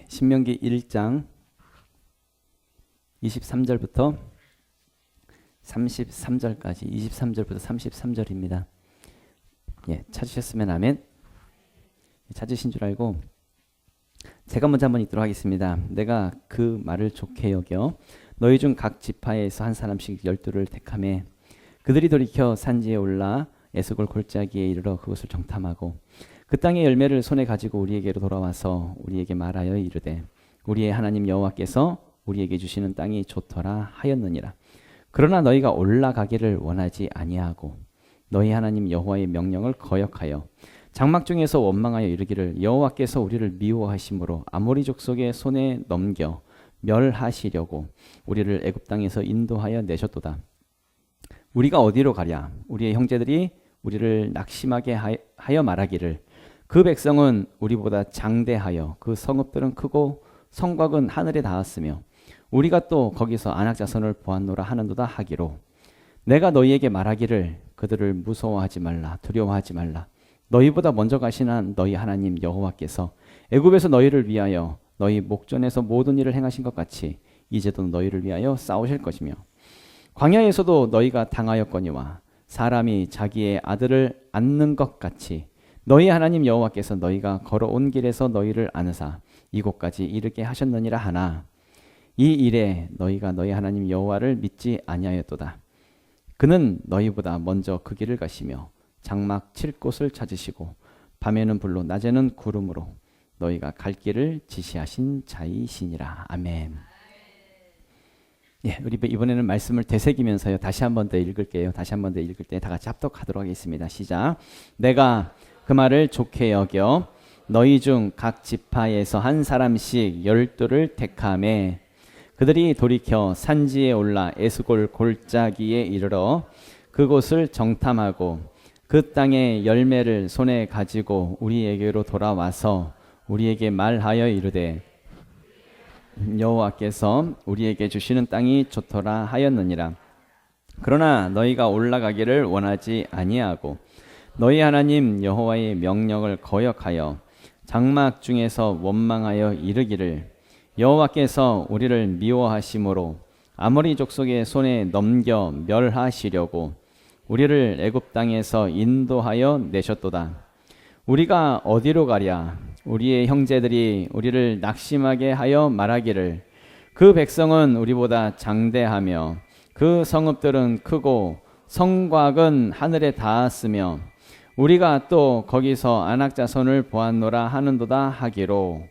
신명기 1장 23절부터 33절까지 23절부터 33절입니다. 찾으셨으면 아멘. 찾으신 줄 알고 제가 먼저 한번 읽도록 하겠습니다. 내가 그 말을 좋게 여겨 너희 중 각 지파에서 한 사람씩 12를 택하매 그들이 돌이켜 산지에 올라 에스골 골짜기에 이르러 그곳을 정탐하고 그 땅의 열매를 손에 가지고 우리에게로 돌아와서 우리에게 말하여 이르되 우리의 하나님 여호와께서 우리에게 주시는 땅이 좋더라 하였느니라. 그러나 너희가 올라가기를 원하지 아니하고 너희 하나님 여호와의 명령을 거역하여 장막 중에서 원망하여 이르기를 여호와께서 우리를 미워하심으로 아모리 족속의 손에 넘겨 멸하시려고 우리를 애굽 땅에서 인도하여 내셨도다. 우리가 어디로 가랴? 우리의 형제들이 우리를 낙심하게 하여 말하기를 그 백성은 우리보다 장대하여 그 성읍들은 크고 성곽은 하늘에 닿았으며 우리가 또 거기서 안악자손을 보았노라 하는도다 하기로 내가 너희에게 말하기를 그들을 무서워하지 말라 두려워하지 말라. 너희보다 먼저 가시는 너희 하나님 여호와께서 애굽에서 너희를 위하여 너희 목전에서 모든 일을 행하신 것 같이 이제도 너희를 위하여 싸우실 것이며 광야에서도 너희가 당하였거니와 사람이 자기의 아들을 안는 것 같이 너희 하나님 여호와께서 너희가 걸어온 길에서 너희를 안으사 이곳까지 이르게 하셨느니라 하나 이 일에 너희가 너희 하나님 여호와를 믿지 아니하였도다. 그는 너희보다 먼저 그 길을 가시며 장막 칠 곳을 찾으시고 밤에는 불로 낮에는 구름으로 너희가 갈 길을 지시하신 자이시니라. 아멘. 우리 이번에는 말씀을 되새기면서요 다시 한 번 더 읽을게요. 다시 한 번 더 읽을 때 다 같이 합독하도록 하겠습니다. 시작. 내가 그 말을 좋게 여겨 너희 중 각 지파에서 한 사람씩 12를 택하매 그들이 돌이켜 산지에 올라 에스골 골짜기에 이르러 그곳을 정탐하고 그 땅의 열매를 손에 가지고 우리에게로 돌아와서 우리에게 말하여 이르되 여호와께서 우리에게 주시는 땅이 좋더라 하였느니라. 그러나 너희가 올라가기를 원하지 아니하고 너희 하나님 여호와의 명령을 거역하여 장막 중에서 원망하여 이르기를 여호와께서 우리를 미워하심으로 아모리 족속의 손에 넘겨 멸하시려고 우리를 애굽 땅에서 인도하여 내셨도다. 우리가 어디로 가랴? 우리의 형제들이 우리를 낙심하게 하여 말하기를 그 백성은 우리보다 장대하며 그 성읍들은 크고 성곽은 하늘에 닿았으며 우리가 또 거기서 안악자손을 보았노라 하는도다 하기로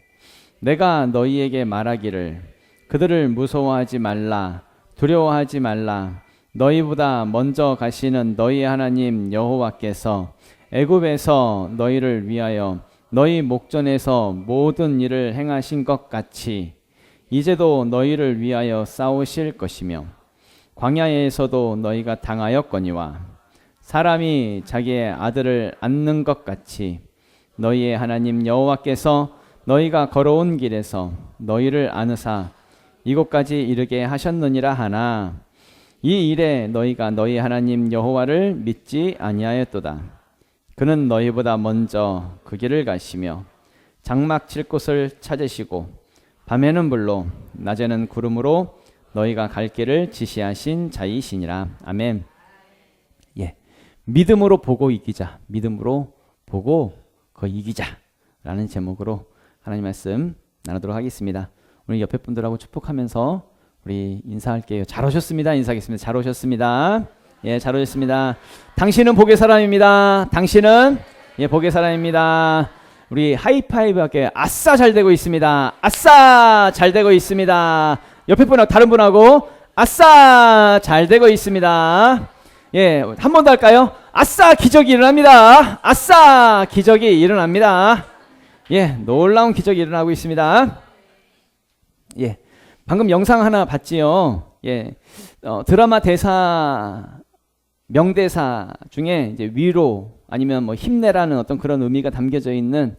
내가 너희에게 말하기를 그들을 무서워하지 말라 두려워하지 말라. 너희보다 먼저 가시는 너희 하나님 여호와께서 애굽에서 너희를 위하여 너희 목전에서 모든 일을 행하신 것 같이 이제도 너희를 위하여 싸우실 것이며 광야에서도 너희가 당하였거니와 사람이 자기의 아들을 안는 것 같이 너희의 하나님 여호와께서 너희가 걸어온 길에서 너희를 안으사 이곳까지 이르게 하셨느니라 하나 이 일에 너희가 너희 하나님 여호와를 믿지 아니하였도다. 그는 너희보다 먼저 그 길을 가시며 장막 칠 곳을 찾으시고 밤에는 불로 낮에는 구름으로 너희가 갈 길을 지시하신 자이시니라. 아멘. 믿음으로 보고 이기자. 믿음으로 보고 그 이기자라는 제목으로 하나님 말씀 나누도록 하겠습니다. 오늘 옆에 분들하고 축복하면서 우리 인사할게요. 잘 오셨습니다. 인사하겠습니다. 잘 오셨습니다. 잘 오셨습니다. 당신은 복의 사람입니다. 당신은 복의 사람입니다. 우리 하이파이브 할게요. 아싸 잘 되고 있습니다. 아싸 잘 되고 있습니다. 옆에 분하고 다른 분하고 아싸 잘 되고 있습니다. 한 번 더 할까요? 아싸 기적이 일어납니다. 아싸 기적이 일어납니다. 놀라운 기적이 일어나고 있습니다. 방금 영상 하나 봤지요. 드라마 대사 명대사 중에 이제 위로 아니면 뭐 힘내라는 어떤 그런 의미가 담겨져 있는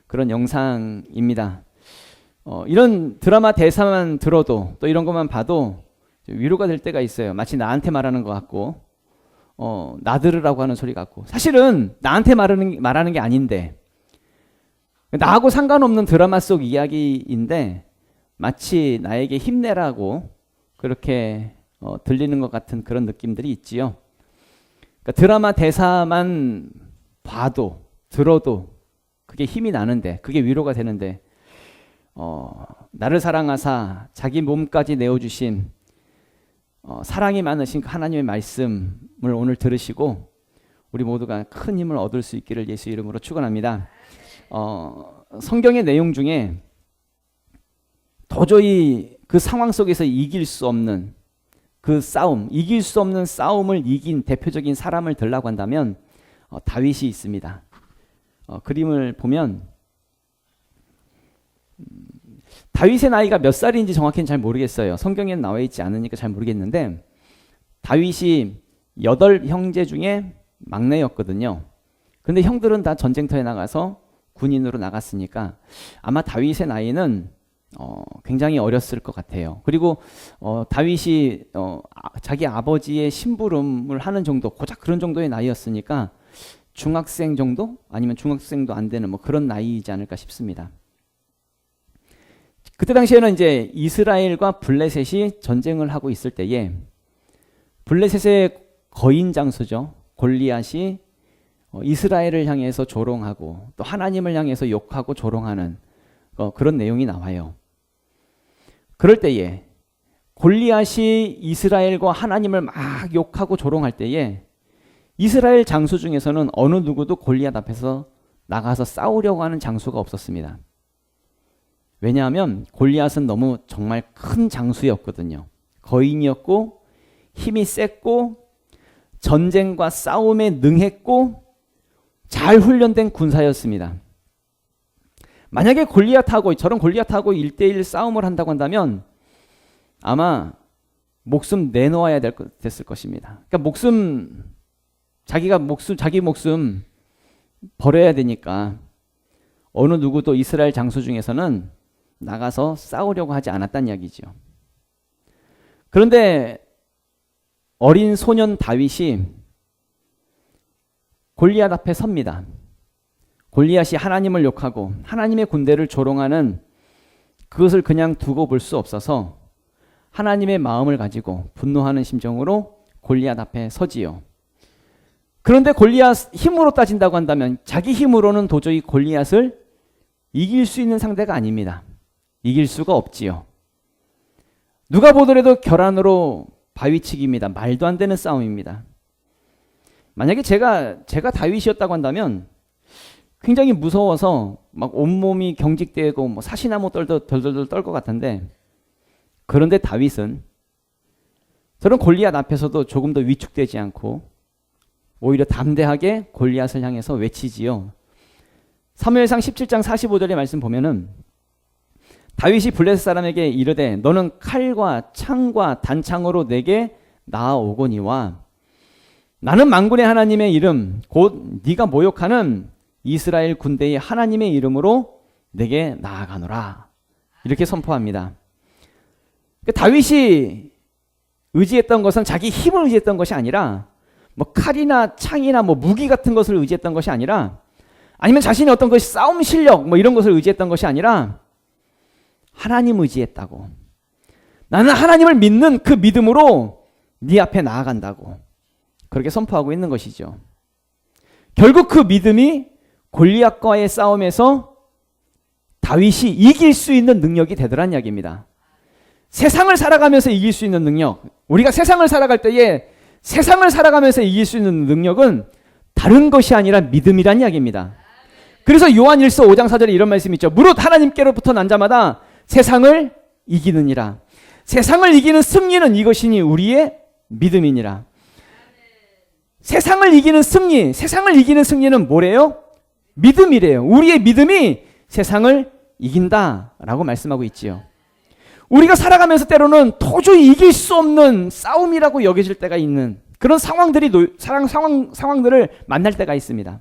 그런 영상입니다. 이런 드라마 대사만 들어도 또 이런 것만 봐도 위로가 될 때가 있어요. 마치 나한테 말하는 것 같고 나들으라고 하는 소리 같고 사실은 나한테 말하는 게 아닌데 나하고 상관없는 드라마 속 이야기인데 마치 나에게 힘내라고 그렇게 들리는 것 같은 그런 느낌들이 있지요. 그러니까 드라마 대사만 봐도 들어도 그게 힘이 나는데, 그게 위로가 되는데, 나를 사랑하사 자기 몸까지 내어주신 사랑이 많으신 하나님의 말씀을 오늘 들으시고 우리 모두가 큰 힘을 얻을 수 있기를 예수 이름으로 축원합니다. 성경의 내용 중에 도저히 그 상황 속에서 이길 수 없는 그 싸움, 이길 수 없는 싸움을 이긴 대표적인 사람을 들라고 한다면 다윗이 있습니다. 그림을 보면 다윗의 나이가 몇 살인지 정확히는 잘 모르겠어요. 성경에는 나와 있지 않으니까 잘 모르겠는데 다윗이 8형제 중에 막내였거든요. 근데 형들은 다 전쟁터에 나가서 군인으로 나갔으니까 아마 다윗의 나이는 굉장히 어렸을 것 같아요. 그리고 다윗이 자기 아버지의 심부름을 하는 정도, 고작 그런 정도의 나이였으니까 중학생 정도? 아니면 중학생도 안 되는 뭐 그런 나이이지 않을까 싶습니다. 그때 당시에는 이제 이스라엘과 블레셋이 전쟁을 하고 있을 때에 블레셋의 거인 장수죠. 골리앗이 이스라엘을 향해서 조롱하고 또 하나님을 향해서 욕하고 조롱하는 그런 내용이 나와요. 그럴 때에 골리앗이 이스라엘과 하나님을 막 욕하고 조롱할 때에 이스라엘 장수 중에서는 어느 누구도 골리앗 앞에서 나가서 싸우려고 하는 장수가 없었습니다. 왜냐하면 골리앗은 너무 정말 큰 장수였거든요. 거인이었고 힘이 셌고 전쟁과 싸움에 능했고 잘 훈련된 군사였습니다. 만약에 저런 골리앗하고 1대1 싸움을 한다고 한다면 아마 목숨 내놓아야 됐을 것입니다. 그러니까 자기 목숨 버려야 되니까 어느 누구도 이스라엘 장수 중에서는 나가서 싸우려고 하지 않았다는 이야기죠. 그런데 어린 소년 다윗이 골리앗 앞에 섭니다. 골리앗이 하나님을 욕하고 하나님의 군대를 조롱하는 그것을 그냥 두고 볼 수 없어서 하나님의 마음을 가지고 분노하는 심정으로 골리앗 앞에 서지요. 그런데 골리앗 힘으로 따진다고 한다면 자기 힘으로는 도저히 골리앗을 이길 수 있는 상대가 아닙니다. 이길 수가 없지요. 누가 보더라도 결안으로 바위치기입니다. 말도 안 되는 싸움입니다. 만약에 제가 다윗이었다고 한다면 굉장히 무서워서 막 온몸이 경직되고 뭐 사시나무 덜덜 떨 것 같은데, 그런데 다윗은 저런 골리앗 앞에서도 조금 더 위축되지 않고 오히려 담대하게 골리앗을 향해서 외치지요. 사무엘상 17장 45절의 말씀 보면은 다윗이 블레셋 사람에게 이르되 너는 칼과 창과 단창으로 내게 나아오거니와 나는 만군의 하나님의 이름 곧 네가 모욕하는 이스라엘 군대의 하나님의 이름으로 내게 나아가노라. 이렇게 선포합니다. 다윗이 의지했던 것은 자기 힘을 의지했던 것이 아니라 뭐 칼이나 창이나 뭐 무기 같은 것을 의지했던 것이 아니라, 아니면 자신의 어떤 것이 싸움 실력 뭐 이런 것을 의지했던 것이 아니라 하나님 의지했다고. 나는 하나님을 믿는 그 믿음으로 네 앞에 나아간다고 그렇게 선포하고 있는 것이죠. 결국 그 믿음이 골리앗과의 싸움에서 다윗이 이길 수 있는 능력이 되더란 이야기입니다. 세상을 살아가면서 이길 수 있는 능력, 우리가 세상을 살아갈 때에 세상을 살아가면서 이길 수 있는 능력은 다른 것이 아니라 믿음이란 이야기입니다. 그래서 요한 1서 5장 4절에 이런 말씀이 있죠. 무릇 하나님께로부터 난 자마다 세상을 이기느니라. 세상을 이기는 승리는 이것이니 우리의 믿음이니라. 세상을 이기는 승리는 뭐래요? 믿음이래요. 우리의 믿음이 세상을 이긴다라고 말씀하고 있지요. 우리가 살아가면서 때로는 도저히 이길 수 없는 싸움이라고 여겨질 때가 있는 그런 상황들을 만날 때가 있습니다.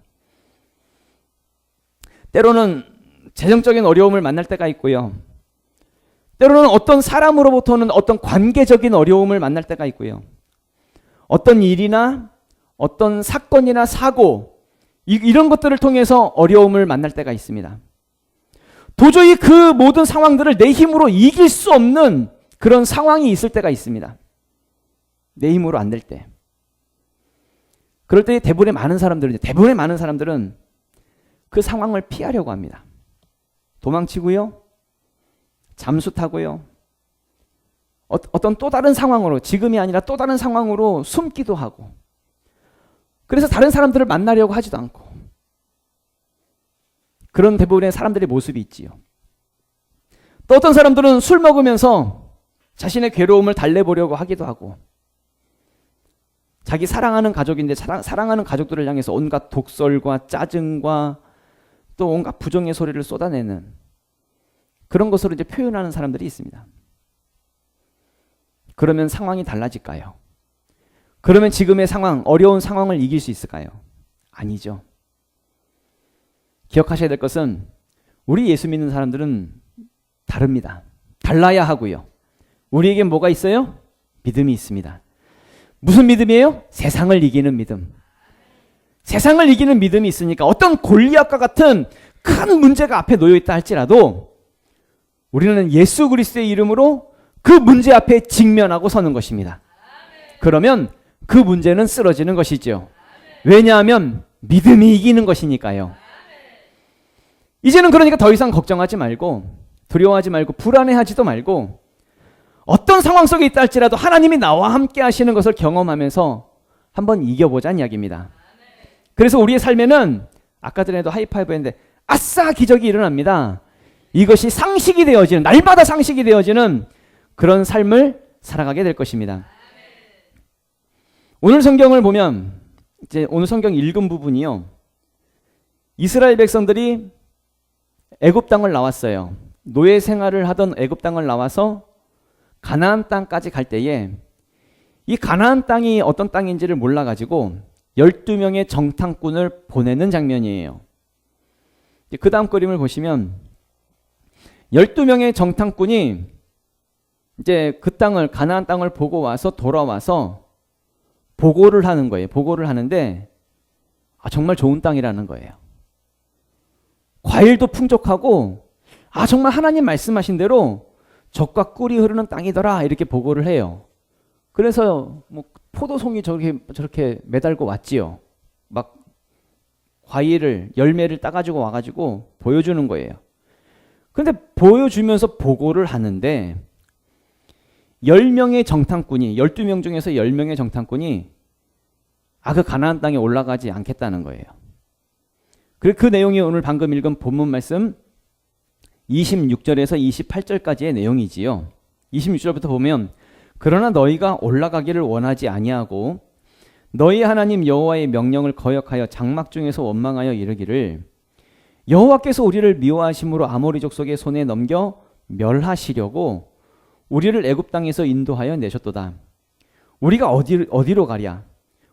때로는 재정적인 어려움을 만날 때가 있고요. 때로는 어떤 사람으로부터는 어떤 관계적인 어려움을 만날 때가 있고요. 어떤 일이나 어떤 사건이나 사고 이런 것들을 통해서 어려움을 만날 때가 있습니다. 도저히 그 모든 상황들을 내 힘으로 이길 수 없는 그런 상황이 있을 때가 있습니다. 내 힘으로 안 될 때. 그럴 때 대부분의 많은 사람들은 그 상황을 피하려고 합니다. 도망치고요. 잠수 타고요. 어떤 또 다른 상황으로, 지금이 아니라 또 다른 상황으로 숨기도 하고, 그래서 다른 사람들을 만나려고 하지도 않고, 그런 대부분의 사람들의 모습이 있지요. 또 어떤 사람들은 술 먹으면서 자신의 괴로움을 달래보려고 하기도 하고, 자기 사랑하는 가족인데 사랑하는 가족들을 향해서 온갖 독설과 짜증과 또 온갖 부정의 소리를 쏟아내는 그런 것으로 이제 표현하는 사람들이 있습니다. 그러면 상황이 달라질까요? 그러면 지금의 상황, 어려운 상황을 이길 수 있을까요? 아니죠. 기억하셔야 될 것은 우리 예수 믿는 사람들은 다릅니다. 달라야 하고요. 우리에겐 뭐가 있어요? 믿음이 있습니다. 무슨 믿음이에요? 세상을 이기는 믿음. 세상을 이기는 믿음이 있으니까 어떤 골리앗과 같은 큰 문제가 앞에 놓여 있다 할지라도 우리는 예수 그리스도의 이름으로 그 문제 앞에 직면하고 서는 것입니다. 그러면 그 문제는 쓰러지는 것이죠. 왜냐하면 믿음이 이기는 것이니까요. 이제는 그러니까 더 이상 걱정하지 말고, 두려워하지 말고, 불안해하지도 말고, 어떤 상황 속에 있다 할지라도 하나님이 나와 함께 하시는 것을 경험하면서 한번 이겨보자는 이야기입니다. 그래서 우리의 삶에는 아까 전에도 하이파이브 했는데 아싸 기적이 일어납니다. 이것이 상식이 되어지는, 날마다 상식이 되어지는 그런 삶을 살아가게 될 것입니다. 오늘 성경을 보면, 이제 오늘 성경 읽은 부분이요, 이스라엘 백성들이 애굽 땅을 나왔어요. 노예 생활을 하던 애굽 땅을 나와서 가나안 땅까지 갈 때에 이 가나안 땅이 어떤 땅인지를 몰라가지고 12명의 정탐꾼을 보내는 장면이에요. 그 다음 그림을 보시면 12명의 정탐꾼이 이제 그 땅을, 가나안 땅을 보고 와서 돌아와서 보고를 하는 거예요. 보고를 하는데 정말 좋은 땅이라는 거예요. 과일도 풍족하고 정말 하나님 말씀하신 대로 젖과 꿀이 흐르는 땅이더라, 이렇게 보고를 해요. 그래서 뭐 포도송이 저렇게 매달고 왔지요. 막 과일을, 열매를 따가지고 와가지고 보여주는 거예요. 그런데 보여주면서 보고를 하는데 10명의 정탐꾼이, 12명 중에서 10명의 정탐꾼이 그 가나안 땅에 올라가지 않겠다는 거예요. 그리고 그 내용이 오늘 방금 읽은 본문 말씀 26절에서 28절까지의 내용이지요. 26절부터 보면, 그러나 너희가 올라가기를 원하지 아니하고 너희 하나님 여호와의 명령을 거역하여 장막 중에서 원망하여 이르기를 여호와께서 우리를 미워하심으로 아모리 족속의 손에 넘겨 멸하시려고 우리를 애굽 땅에서 인도하여 내셨도다. 우리가 어디로 가랴?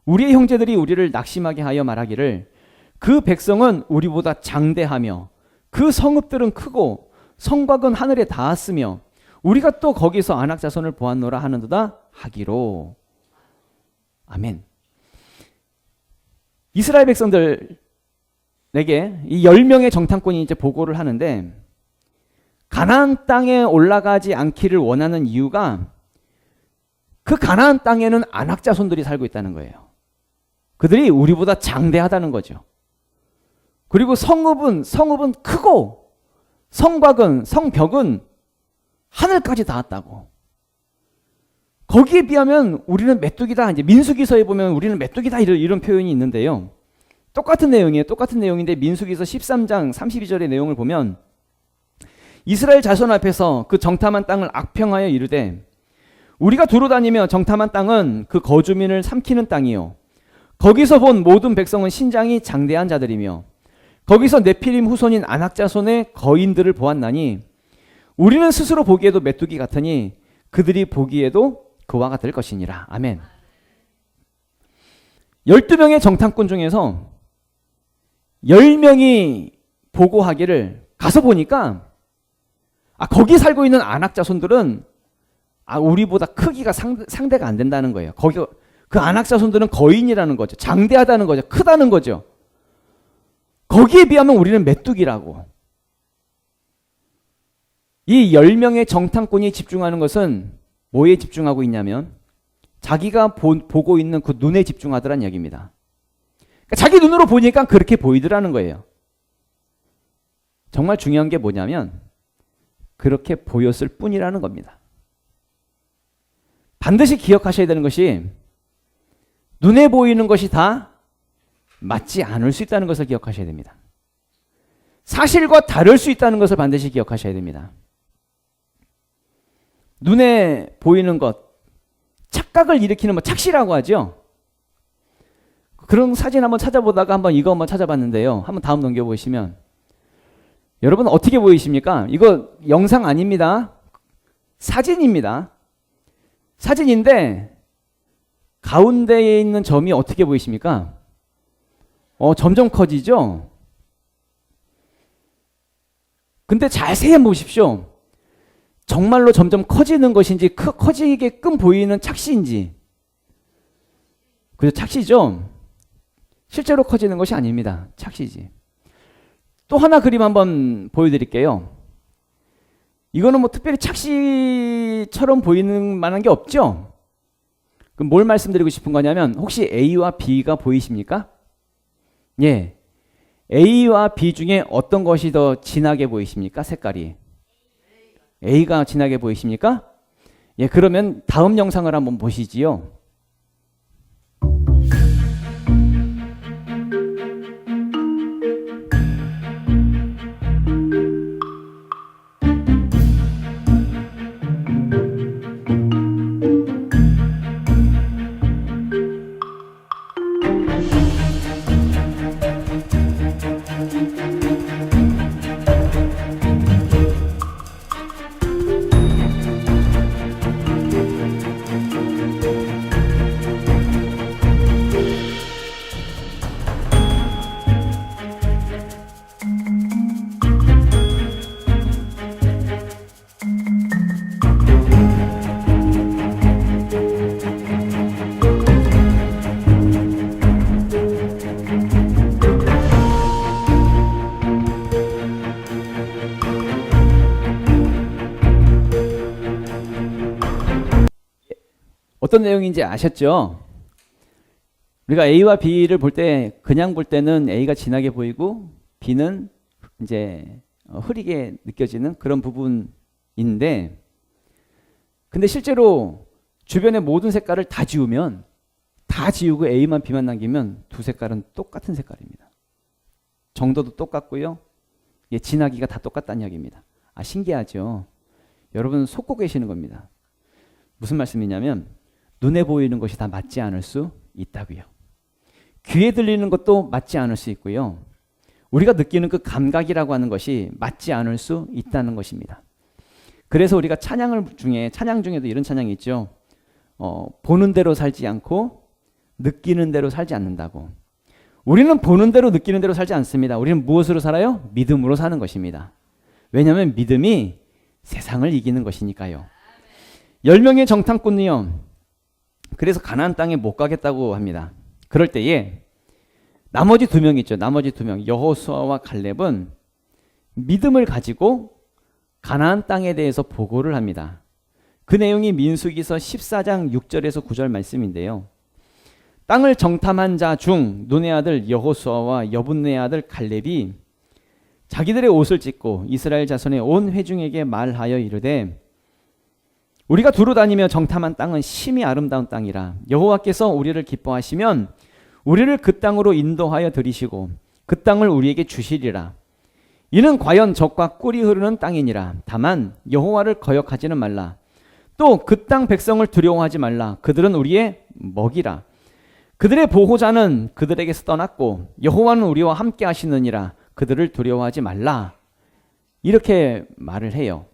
우리의 형제들이 우리를 낙심하게 하여 말하기를 그 백성은 우리보다 장대하며 그 성읍들은 크고 성곽은 하늘에 닿았으며 우리가 또 거기서 안악 자손을 보았노라 하는도다 하기로. 아멘. 이스라엘 백성들에게 이 10명의 정탐꾼이 이제 보고를 하는데, 가나안 땅에 올라가지 않기를 원하는 이유가 그 가나안 땅에는 안악 자손들이 살고 있다는 거예요. 그들이 우리보다 장대하다는 거죠. 그리고 성읍은 크고 성곽은, 성벽은 하늘까지 닿았다고. 거기에 비하면 우리는 메뚜기다. 이제 민수기서에 보면 우리는 메뚜기다, 이런 표현이 있는데요. 똑같은 내용이에요. 똑같은 내용인데 민수기서 13장 32절의 내용을 보면 이스라엘 자손 앞에서 그 정탐한 땅을 악평하여 이르되 우리가 두루 다니며 정탐한 땅은 그 거주민을 삼키는 땅이요 거기서 본 모든 백성은 신장이 장대한 자들이며 거기서 네피림 후손인 아낙 자손의 거인들을 보았나니 우리는 스스로 보기에도 메뚜기 같으니 그들이 보기에도 그와 같을 것이니라. 아멘. 12명의 정탐꾼 중에서 10명이 보고하기를 가서 보니까 거기 살고 있는 아낙 자손들은 우리보다 크기가 상대가 안 된다는 거예요. 거기 그 아낙 자손들은 거인이라는 거죠. 장대하다는 거죠. 크다는 거죠. 거기에 비하면 우리는 메뚜기라고. 이 10명의 정탐꾼이 집중하는 것은 뭐에 집중하고 있냐면 자기가 보고 있는 그 눈에 집중하더란 이야기입니다. 그러니까 자기 눈으로 보니까 그렇게 보이더라는 거예요. 정말 중요한 게 뭐냐면 그렇게 보였을 뿐이라는 겁니다. 반드시 기억하셔야 되는 것이 눈에 보이는 것이 다 맞지 않을 수 있다는 것을 기억하셔야 됩니다. 사실과 다를 수 있다는 것을 반드시 기억하셔야 됩니다. 눈에 보이는 것, 착각을 일으키는 착시라고 하죠. 그런 사진 한번 찾아보다가 한번 이거 한번 찾아봤는데요. 한번 다음 넘겨보시면 여러분 어떻게 보이십니까? 이거 영상 아닙니다. 사진입니다. 사진인데 가운데에 있는 점이 어떻게 보이십니까? 점점 커지죠? 근데 자세히 한번 보십시오. 정말로 점점 커지는 것인지 커지게끔 보이는 착시인지. 그죠? 착시죠? 실제로 커지는 것이 아닙니다. 착시지. 또 하나 그림 한번 보여드릴게요. 이거는 뭐 특별히 착시처럼 보이는 만한 게 없죠? 그럼 뭘 말씀드리고 싶은 거냐면 혹시 A와 B가 보이십니까? 예. A와 B 중에 어떤 것이 더 진하게 보이십니까? 색깔이. A가 진하게 보이십니까? 예, 그러면 다음 영상을 한번 보시지요. 어떤 내용인지 아셨죠? 우리가 A와 B를 볼 때 그냥 볼 때는 A가 진하게 보이고 B는 이제 흐리게 느껴지는 그런 부분인데, 근데 실제로 주변의 모든 색깔을 다 지우면, 다 지우고 A만 B만 남기면 두 색깔은 똑같은 색깔입니다. 정도도 똑같고요. 예, 진하기가 다 똑같다는 이야기입니다. 아, 신기하죠? 여러분 속고 계시는 겁니다. 무슨 말씀이냐면 눈에 보이는 것이 다 맞지 않을 수 있다고요. 귀에 들리는 것도 맞지 않을 수 있고요. 우리가 느끼는 그 감각이라고 하는 것이 맞지 않을 수 있다는 것입니다. 그래서 우리가 찬양 중에도 이런 찬양이 있죠. 보는 대로 살지 않고 느끼는 대로 살지 않는다고. 우리는 보는 대로 느끼는 대로 살지 않습니다. 우리는 무엇으로 살아요? 믿음으로 사는 것입니다. 왜냐하면 믿음이 세상을 이기는 것이니까요. 10명의 정탐꾼이요. 그래서 가나안 땅에 못 가겠다고 합니다. 그럴 때에 나머지 2명 있죠. 나머지 2명 여호수아와 갈렙은 믿음을 가지고 가나안 땅에 대해서 보고를 합니다. 그 내용이 민수기서 14장 6절에서 9절 말씀인데요. 땅을 정탐한 자 중 눈의 아들 여호수아와 여분네의 아들 갈렙이 자기들의 옷을 찢고 이스라엘 자손의 온 회중에게 말하여 이르되 우리가 두루 다니며 정탐한 땅은 심히 아름다운 땅이라 여호와께서 우리를 기뻐하시면 우리를 그 땅으로 인도하여 들이시고 그 땅을 우리에게 주시리라. 이는 과연 젖과 꿀이 흐르는 땅이니라. 다만 여호와를 거역하지는 말라. 또 그 땅 백성을 두려워하지 말라. 그들은 우리의 먹이라. 그들의 보호자는 그들에게서 떠났고 여호와는 우리와 함께 하시느니라. 그들을 두려워하지 말라. 이렇게 말을 해요.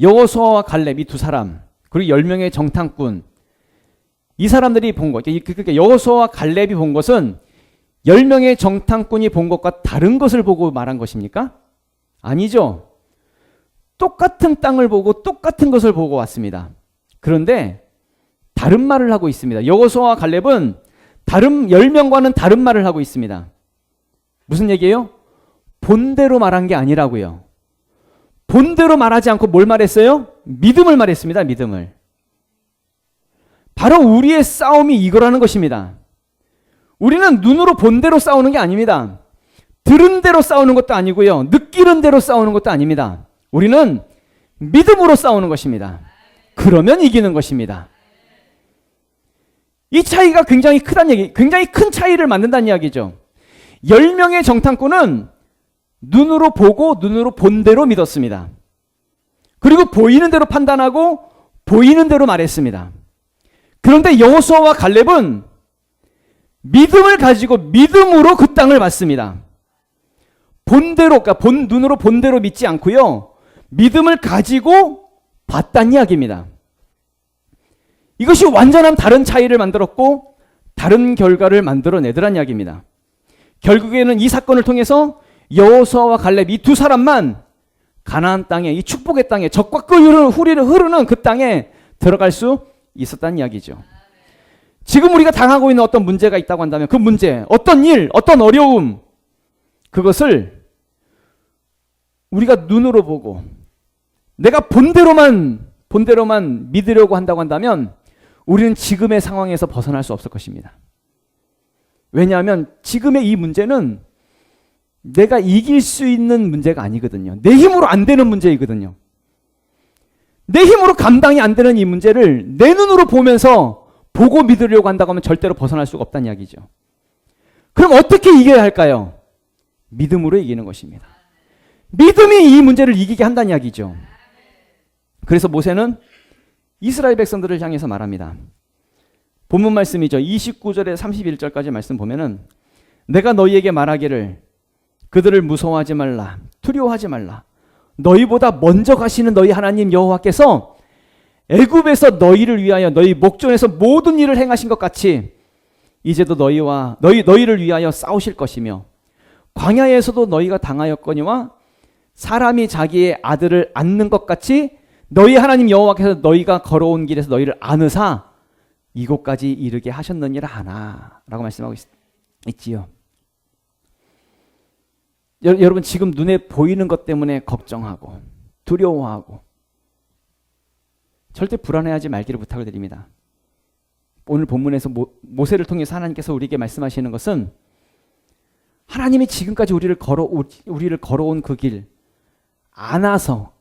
여호수아와 갈렙 이 두 사람, 그리고 10명의 정탐꾼, 이 사람들이 본 것, 그러니까 여호수아와 갈렙이 본 것은 10명의 정탐꾼이 본 것과 다른 것을 보고 말한 것입니까? 아니죠. 똑같은 땅을 보고 똑같은 것을 보고 왔습니다. 그런데 다른 말을 하고 있습니다. 여호수아와 갈렙은 다른 10명과는 다른 말을 하고 있습니다. 무슨 얘기예요? 본대로 말한 게 아니라고요. 본대로 말하지 않고 뭘 말했어요? 믿음을 말했습니다. 믿음을. 바로 우리의 싸움이 이거라는 것입니다. 우리는 눈으로 본 대로 싸우는 게 아닙니다. 들은 대로 싸우는 것도 아니고요. 느끼는 대로 싸우는 것도 아닙니다. 우리는 믿음으로 싸우는 것입니다. 그러면 이기는 것입니다. 이 차이가 굉장히 크다는 얘기, 굉장히 큰 차이를 만든다는 이야기죠. 10명의 정탐꾼은 눈으로 보고 눈으로 본 대로 믿었습니다. 그리고 보이는 대로 판단하고 보이는 대로 말했습니다. 그런데 여호수아와 갈렙은 믿음을 가지고 믿음으로 그 땅을 봤습니다. 본대로, 그러니까 눈으로 본 대로 믿지 않고요. 믿음을 가지고 봤다는 이야기입니다. 이것이 완전한 다른 차이를 만들었고 다른 결과를 만들어내더란 이야기입니다. 결국에는 이 사건을 통해서 여호수아와 갈렙 이 두 사람만 가나안 땅에, 이 축복의 땅에, 적과 꿀이 흐르는 그 땅에 들어갈 수 있었다는 이야기죠. 지금 우리가 당하고 있는 어떤 문제가 있다고 한다면 그 문제, 어떤 일, 어떤 어려움, 그것을 우리가 눈으로 보고 내가 본대로만 믿으려고 한다고 한다면 우리는 지금의 상황에서 벗어날 수 없을 것입니다. 왜냐하면 지금의 이 문제는 내가 이길 수 있는 문제가 아니거든요. 내 힘으로 안 되는 문제이거든요. 내 힘으로 감당이 안 되는 이 문제를 내 눈으로 보면서 보고 믿으려고 한다고 하면 절대로 벗어날 수가 없다는 이야기죠. 그럼 어떻게 이겨야 할까요? 믿음으로 이기는 것입니다. 믿음이 이 문제를 이기게 한다는 이야기죠. 그래서 모세는 이스라엘 백성들을 향해서 말합니다. 본문 말씀이죠. 29절에 31절까지 말씀 보면은 내가 너희에게 말하기를 그들을 무서워하지 말라, 두려워하지 말라. 너희보다 먼저 가시는 너희 하나님 여호와께서 애굽에서 너희를 위하여 너희 목전에서 모든 일을 행하신 것 같이 이제도 너희를 위하여 싸우실 것이며 광야에서도 너희가 당하였거니와 사람이 자기의 아들을 안는 것 같이 너희 하나님 여호와께서 너희가 걸어온 길에서 너희를 안으사 이곳까지 이르게 하셨느니라 하나 라고 말씀하고 있지요. 여러분 지금 눈에 보이는 것 때문에 걱정하고 두려워하고 절대 불안해하지 말기를 부탁을 드립니다. 오늘 본문에서 모세를 통해서 하나님께서 우리에게 말씀하시는 것은 하나님이 지금까지 우리를 걸어온 그 길 안아서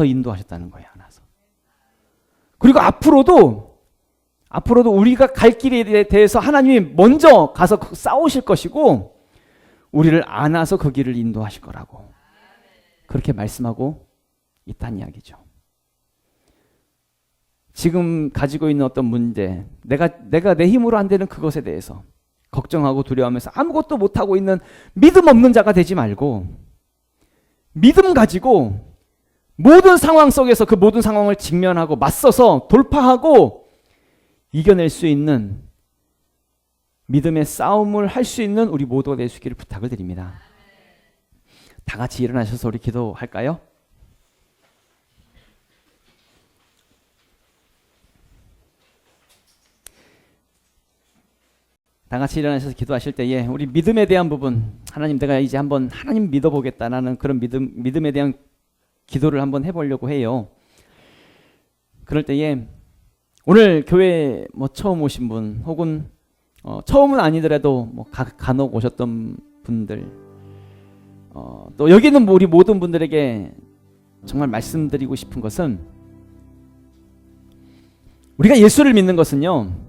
인도하셨다는 거예요. 안아서. 그리고 앞으로도 우리가 갈 길에 대해서 하나님이 먼저 가서 싸우실 것이고 우리를 안아서 그 길을 인도하실 거라고 그렇게 말씀하고 있다는 이야기죠. 지금 가지고 있는 어떤 문제, 내가 내 힘으로 안 되는 그것에 대해서 걱정하고 두려워하면서 아무것도 못하고 있는 믿음 없는 자가 되지 말고 믿음 가지고 모든 상황 속에서 그 모든 상황을 직면하고 맞서서 돌파하고 이겨낼 수 있는 믿음의 싸움을 할 수 있는 우리 모두가 될 수 있기를 부탁을 드립니다. 다 같이 일어나셔서 우리 기도할까요? 다 같이 일어나셔서 기도하실 때에 우리 믿음에 대한 부분, 하나님 내가 이제 한번 하나님 믿어보겠다라는 그런 믿음에 대한 기도를 한번 해보려고 해요. 그럴 때에 오늘 교회 처음 오신 분 혹은 처음은 아니더라도 간혹 오셨던 분들 또 여기는 우리 모든 분들에게 정말 말씀드리고 싶은 것은 우리가 예수를 믿는 것은요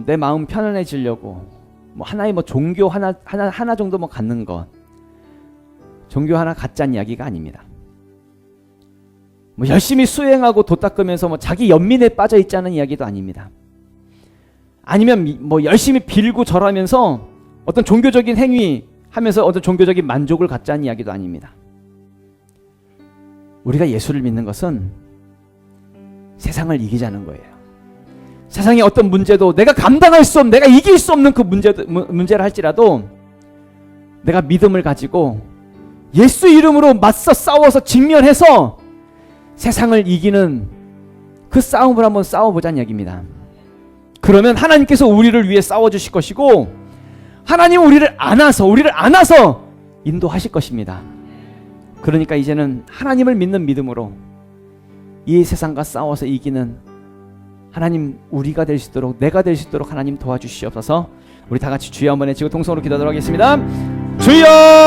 내 마음 편안해지려고 하나의 종교 하나 정도 갖는 것 종교 하나 갖자는 이야기가 아닙니다. 열심히 수행하고 도 닦으면서 자기 연민에 빠져 있자는 이야기도 아닙니다. 아니면 열심히 빌고 절하면서 어떤 종교적인 행위 하면서 어떤 종교적인 만족을 갖자는 이야기도 아닙니다. 우리가 예수를 믿는 것은 세상을 이기자는 거예요. 세상의 어떤 문제도 내가 감당할 수 없는, 내가 이길 수 없는 그 문제를 할지라도 내가 믿음을 가지고 예수 이름으로 맞서 싸워서 직면해서 세상을 이기는 그 싸움을 한번 싸워보자는 이야기입니다. 그러면 하나님께서 우리를 위해 싸워주실 것이고 하나님은 우리를 안아서 인도하실 것입니다. 그러니까 이제는 하나님을 믿는 믿음으로 이 세상과 싸워서 이기는 하나님, 우리가 될 수 있도록, 내가 될 수 있도록 하나님 도와주시옵소서. 우리 다 같이 주여 한번 외치고 통성으로 기도하도록 하겠습니다. 주여!